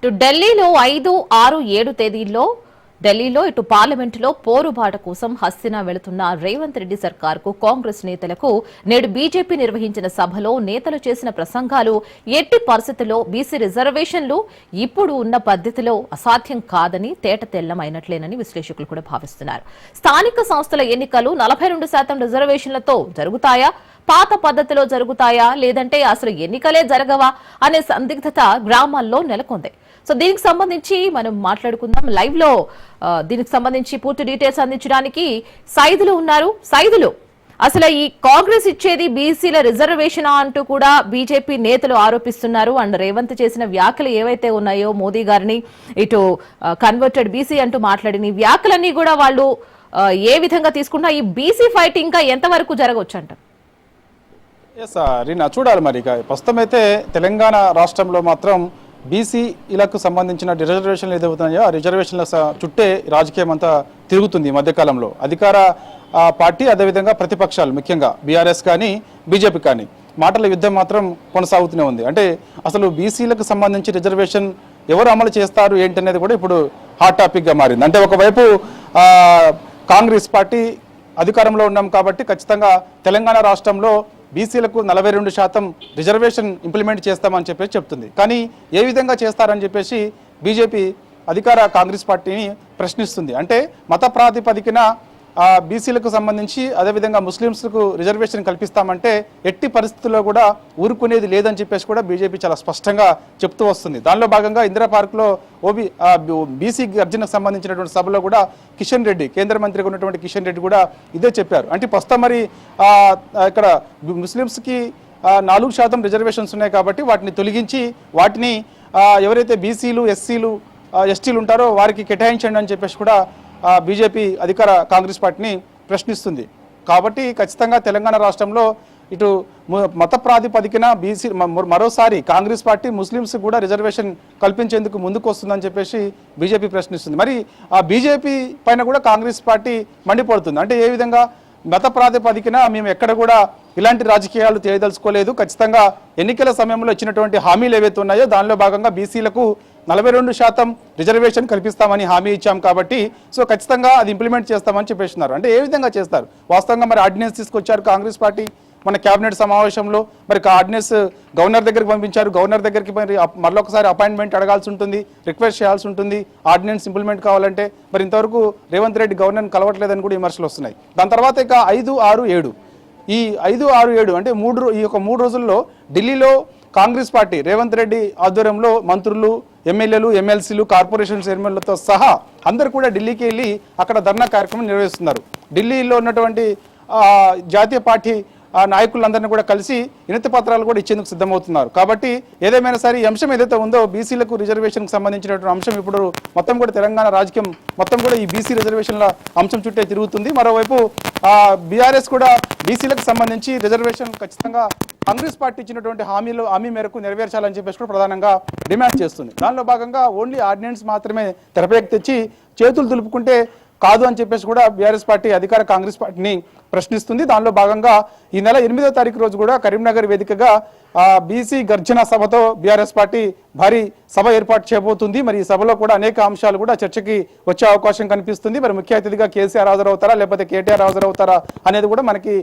ఢిల్లీలో 5, 6, 7 తేదీల్లో ఢిల్లీలో ఇటు పార్లమెంటులో పోరుబాట కోసం హస్తినా వెళుతున్న రేవంత్ రెడ్డి సర్కార్కు కాంగ్రెస్ నేతలకు నేడు బీజేపీ నిర్వహించిన సభలో నేతలు చేసిన ప్రసంగాలు ఎట్టి పరిస్థితుల్లో బీసీ రిజర్వేషన్లు ఇప్పుడు ఉన్న పద్ధతిలో అసాధ్యం కాదని తేటతెల్లమైనట్లేనని విశ్లేషకులు కూడా భావిస్తున్నారు. స్థానిక సంస్థల ఎన్నికలు 42% రిజర్వేషన్లతో జరుగుతాయా, పాత పద్ధతిలో జరుగుతాయా, లేదంటే అసలు ఎన్నికలే జరగవా అనే సందిగ్ధత గ్రామాల్లో నెలకొంది. సో దీనికి సంబంధించి మనం మాట్లాడుకుందాం. లైవ్ లో దీనికి సంబంధించి పూర్తి డీటెయిల్స్ అందించడానికి సైదులు ఉన్నారు. సైదులు, అసలు ఈ కాంగ్రెస్ ఇచ్చేది బీసీల రిజర్వేషన్ అంటూ కూడా బీజేపీ నేతలు ఆరోపిస్తున్నారు. అండ్ రేవంత్ చేసిన వ్యాఖ్యలు ఏవైతే ఉన్నాయో, మోదీ గారిని ఇటు కన్వర్టెడ్ బీసీ అంటూ మాట్లాడిన వ్యాఖ్యలన్నీ కూడా వాళ్ళు ఏ విధంగా తీసుకుంటున్నా ఈ బీసీ ఫైట్ ఇంకా ఎంతవరకు జరగవచ్చు అంటారు? రీనా, చూడాలి మరి. ప్రస్తుతం అయితే తెలంగాణ రాష్ట్రంలో మాత్రం బీసీలకు సంబంధించిన రిజర్వేషన్లు ఏదవుతున్నాయో ఆ రిజర్వేషన్ల చుట్టే రాజకీయం అంతా తిరుగుతుంది ఈ మధ్యకాలంలో. అధికార పార్టీ, అదేవిధంగా ప్రతిపక్షాలు, ముఖ్యంగా బీఆర్ఎస్ కానీ బీజేపీ కానీ మాటల యుద్ధం మాత్రం కొనసాగుతూనే ఉంది. అంటే అసలు బీసీలకు సంబంధించి రిజర్వేషన్ ఎవరు అమలు చేస్తారు ఏంటనేది కూడా ఇప్పుడు హాట్ టాపిక్గా మారింది. అంటే ఒకవైపు కాంగ్రెస్ పార్టీ అధికారంలో ఉన్నాం కాబట్టి ఖచ్చితంగా తెలంగాణ రాష్ట్రంలో బీసీలకు 42% రిజర్వేషన్ ఇంప్లిమెంట్ చేస్తామని చెప్పేసి చెప్తుంది. కానీ ఏ విధంగా చేస్తారని చెప్పేసి బీజేపీ అధికార కాంగ్రెస్ పార్టీని ప్రశ్నిస్తుంది. అంటే మత ప్రాతిపదికన బీసీలకు సంబంధించి, అదేవిధంగా ముస్లిమ్స్కు రిజర్వేషన్ కల్పిస్తామంటే ఎట్టి పరిస్థితుల్లో కూడా ఊరుకునేది లేదని చెప్పేసి కూడా బీజేపీ చాలా స్పష్టంగా చెప్తూ వస్తుంది. దానిలో భాగంగా ఇందిరా పార్క్లో బీసీ గర్జనకు సంబంధించినటువంటి సభలో కూడా కిషన్ రెడ్డి, కేంద్ర మంత్రిగా ఉన్నటువంటి కిషన్ రెడ్డి కూడా ఇదే చెప్పారు. అంటే ప్రస్తుతం మరి ఇక్కడ ముస్లిమ్స్కి 4% రిజర్వేషన్స్ ఉన్నాయి కాబట్టి వాటిని తొలగించి వాటిని ఎవరైతే బీసీలు, ఎస్సీలు, ఎస్టీలు ఉంటారో వారికి కేటాయించండి అని చెప్పేసి కూడా బీజేపీ అధికార కాంగ్రెస్ పార్టీని ప్రశ్నిస్తుంది. కాబట్టి ఖచ్చితంగా తెలంగాణ రాష్ట్రంలో ఇటు మత ప్రాతిపదికన బీసీ మరోసారి కాంగ్రెస్ పార్టీ ముస్లిమ్స్ కూడా రిజర్వేషన్ కల్పించేందుకు ముందుకు వస్తుందని చెప్పేసి బీజేపీ ప్రశ్నిస్తుంది. మరి ఆ బీజేపీ పైన కూడా కాంగ్రెస్ పార్టీ మండిపడుతుంది. అంటే ఏ విధంగా మత ప్రాతిపదికన మేము ఎక్కడ కూడా ఇలాంటి రాజకీయాలు చేయదలుచుకోలేదు, ఖచ్చితంగా ఎన్నికల సమయంలో ఇచ్చినటువంటి హామీలు ఏవైతే ఉన్నాయో దానిలో భాగంగా బీసీలకు 42% రిజర్వేషన్ కల్పిస్తామని హామీ ఇచ్చాం కాబట్టి సో ఖచ్చితంగా అది ఇంప్లిమెంట్ చేస్తామని చెప్పేస్తున్నారు. అంటే ఏ విధంగా చేస్తారు? వాస్తవంగా మరి ఆర్డినెన్స్ తీసుకొచ్చారు కాంగ్రెస్ పార్టీ మన కేబినెట్ సమావేశంలో. మరి ఆర్డినెన్స్ గవర్నర్ దగ్గరికి పంపించారు. గవర్నర్ దగ్గరికి మరి మరొకసారి అపాయింట్మెంట్ అడగాల్సి ఉంటుంది, రిక్వెస్ట్ చేయాల్సి ఉంటుంది ఆర్డినెన్స్ ఇంప్లిమెంట్ కావాలంటే. మరి ఇంతవరకు రేవంత్ రెడ్డి గవర్నర్ని కలవట్లేదని కూడా విమర్శలు వస్తున్నాయి. దాని తర్వాత ఇక 5, 6, 7 ఈ 5, 6, 7 అంటే ఈ యొక్క 3 రోజుల్లో ఢిల్లీలో కాంగ్రెస్ పార్టీ రేవంత్ రెడ్డి ఆధ్వర్యంలో మంత్రులు, ఎమ్మెల్యేలు, ఎమ్మెల్సీలు, కార్పొరేషన్ చైర్మన్లతో సహా అందరూ కూడా ఢిల్లీకి వెళ్ళి అక్కడ ధర్నా కార్యక్రమం నిర్వహిస్తున్నారు. ఢిల్లీలో ఉన్నటువంటి జాతీయ పార్టీ నాయకులందరినీ కూడా కలిసి వినతి పత్రాలు కూడా ఇచ్చేందుకు సిద్ధమవుతున్నారు. కాబట్టి ఏదేమైనా సరే ఈ అంశం ఏదైతే ఉందో బీసీలకు రిజర్వేషన్కి సంబంధించినటువంటి అంశం ఇప్పుడు మొత్తం కూడా తెలంగాణ రాజకీయం మొత్తం కూడా ఈ బీసీ రిజర్వేషన్ల అంశం చుట్టే తిరుగుతుంది. మరోవైపు బీఆర్ఎస్ కూడా బీసీలకు సంబంధించి రిజర్వేషన్ ఖచ్చితంగా కాంగ్రెస్ పార్టీ ఇచ్చినటువంటి హామీ మేరకు నెరవేర్చాలని చెప్పేసి కూడా ప్రధానంగా డిమాండ్ చేస్తుంది. దానిలో భాగంగా ఓన్లీ ఆర్డినెన్స్ మాత్రమే తెరపైకి తెచ్చి చేతులు దులుపుకుంటే కాదు అని చెప్పేసి కూడా బీఆర్ఎస్ పార్టీ అధికార కాంగ్రెస్ పార్టీని ప్రశ్నిస్తుంది. దానిలో భాగంగా ఈ నెల 8వ తారీఖు రోజు కూడా కరీంనగర్ వేదికగా బీసీ గర్జన సభతో బీఆర్ఎస్ పార్టీ భారీ సభ ఏర్పాటు చేయబోతుంది. మరి ఈ సభలో కూడా అనేక అంశాలు కూడా చర్చకి వచ్చే అవకాశం కనిపిస్తుంది. మరి ముఖ్య అతిథిగా కేసీఆర్ హాజరవుతారా లేకపోతే కేటీఆర్ హాజరవుతారా అనేది కూడా మనకి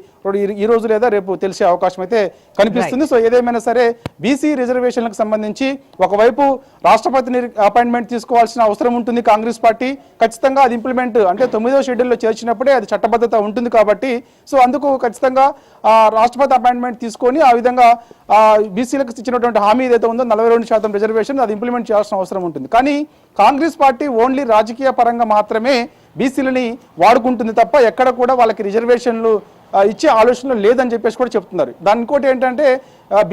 ఈ రోజు లేదా రేపు తెలిసే అవకాశం అయితే కనిపిస్తుంది. సో ఏదేమైనా సరే బీసీ రిజర్వేషన్లకు సంబంధించి ఒకవైపు రాష్ట్రపతిని అపాయింట్మెంట్ తీసుకోవాల్సిన అవసరం ఉంటుంది కాంగ్రెస్ పార్టీ. ఖచ్చితంగా అది ఇంప్లిమెంట్ అంటే 9వ షెడ్యూల్లో చేర్చినప్పుడే అది చట్టబద్ధత ఉంటుంది కాబట్టి సో అందుకు ఖచ్చితంగా రాష్ట్రపతి అపాయింట్మెంట్ తీసుకొని ఆ విధంగా బీసీలకు ఇచ్చినటువంటి హామీ ఏదైతే ఉందో 42% రిజర్వేషన్ అది ఇంప్లిమెంట్ చేయాల్సిన అవసరం ఉంటుంది. కానీ కాంగ్రెస్ పార్టీ ఓన్లీ రాజకీయ పరంగా మాత్రమే బీసీలని వాడుకుంటుంది తప్ప ఎక్కడ కూడా వాళ్ళకి రిజర్వేషన్లు ఇచ్చే ఆలోచనలు లేదని చెప్పేసి కూడా చెప్తున్నారు. దాని ఇంకోటి ఏంటంటే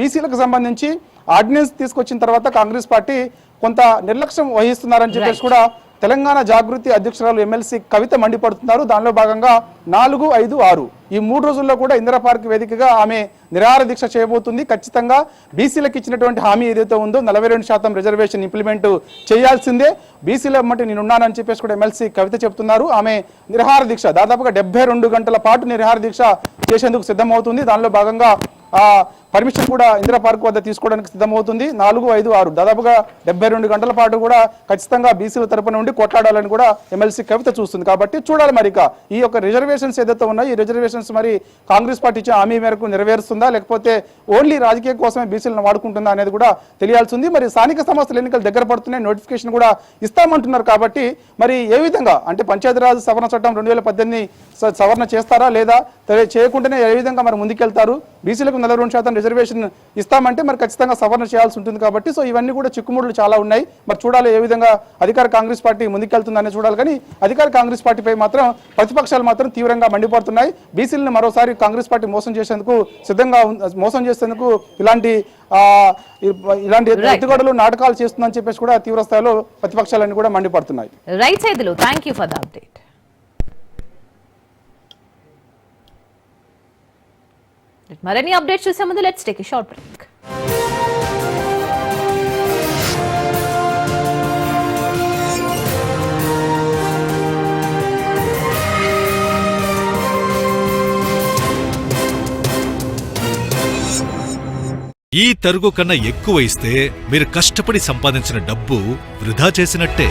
బీసీలకు సంబంధించి ఆర్డినెన్స్ తీసుకొచ్చిన తర్వాత కాంగ్రెస్ పార్టీ కొంత నిర్లక్ష్యం వహిస్తున్నారని చెప్పేసి కూడా తెలంగాణ జాగృతి అధ్యక్షురాలు ఎమ్మెల్సీ కవిత మండిపడుతున్నారు. దానిలో భాగంగా 4, 5, 6 ఈ 3 రోజుల్లో కూడా ఇందిరా పార్క్ వేదికగా ఆమె నిరాహార దీక్ష చేయబోతుంది. ఖచ్చితంగా బీసీలకు ఇచ్చినటువంటి హామీ ఏదైతే ఉందో 42% రిజర్వేషన్ ఇంప్లిమెంట్ చేయాల్సిందే, బీసీల మట్టి నేనున్నానని చెప్పేసి కూడా ఎమ్మెల్సీ కవిత చెప్తున్నారు. ఆమె నిరాహార దీక్ష దాదాపుగా 72 గంటల పాటు నిరాహార దీక్ష చేసేందుకు సిద్ధమవుతుంది. దానిలో భాగంగా పర్మిషన్ కూడా ఇందిరా పార్క్ వద్ద తీసుకోవడానికి సిద్ధమవుతుంది. 4, 5, 6 దాదాపుగా 72 గంటల పాటు కూడా ఖచ్చితంగా బీసీల తరపున నుండి కొట్లాడాలని కూడా ఎమ్మెల్సీ కవిత చూస్తుంది. కాబట్టి చూడాలి మరి ఇక ఈ యొక్క రిజర్వేషన్స్ ఏదైతే ఉన్నాయో ఈ రిజర్వేషన్స్ మరి కాంగ్రెస్ పార్టీ ఇచ్చే హామీ మేరకు నెరవేరుస్తుందా లేకపోతే ఓన్లీ రాజకీయ కోసమే బీసీలను వాడుకుంటుందా అనేది కూడా తెలియాల్సి ఉంది. మరి స్థానిక సంస్థల ఎన్నికలు దగ్గర పడుతున్నాయి, నోటిఫికేషన్ కూడా ఇస్తామంటున్నారు. కాబట్టి మరి ఏ విధంగా అంటే పంచాయతీరాజ్ సవరణ చట్టం 2018 సవరణ చేస్తారా లేదా చేయకుండానే ఏ విధంగా మరి ముందుకెళ్తారు? బీసీలకు 42% రిజర్వేషన్ ఇస్తామంటే మరి ఖచ్చితంగా సవరణ చేయాల్సి ఉంటుంది. కాబట్టి సో ఇవన్నీ కూడా చిక్కుముడులు చాలా ఉన్నాయి. మరి చూడాలి ఏ విధంగా అధికార కాంగ్రెస్ పార్టీ ముందుకెళ్తుందనే చూడాలి. కానీ అధికార కాంగ్రెస్ పార్టీపై మాత్రం ప్రతిపక్షాలు మాత్రం తీవ్రంగా మండిపడుతున్నాయి. బీసీలను మరోసారి కాంగ్రెస్ పార్టీ మోసం చేసేందుకు ఇలాంటి ఎత్తుగడలు నాటకాలు చేస్తుందని చెప్పేసి కూడా తీవ్ర స్థాయిలో ప్రతిపక్షాలన్నీ కూడా మండిపడుతున్నాయి. Right Saidulu, thank you for the update. మరిన్ని అప్డేట్స్ చూసే ముందు let's take a short break. ఈ తరుగు కన్నా ఎక్కువ ఇస్తే మీరు కష్టపడి సంపాదించిన డబ్బు వృధా చేసినట్టే.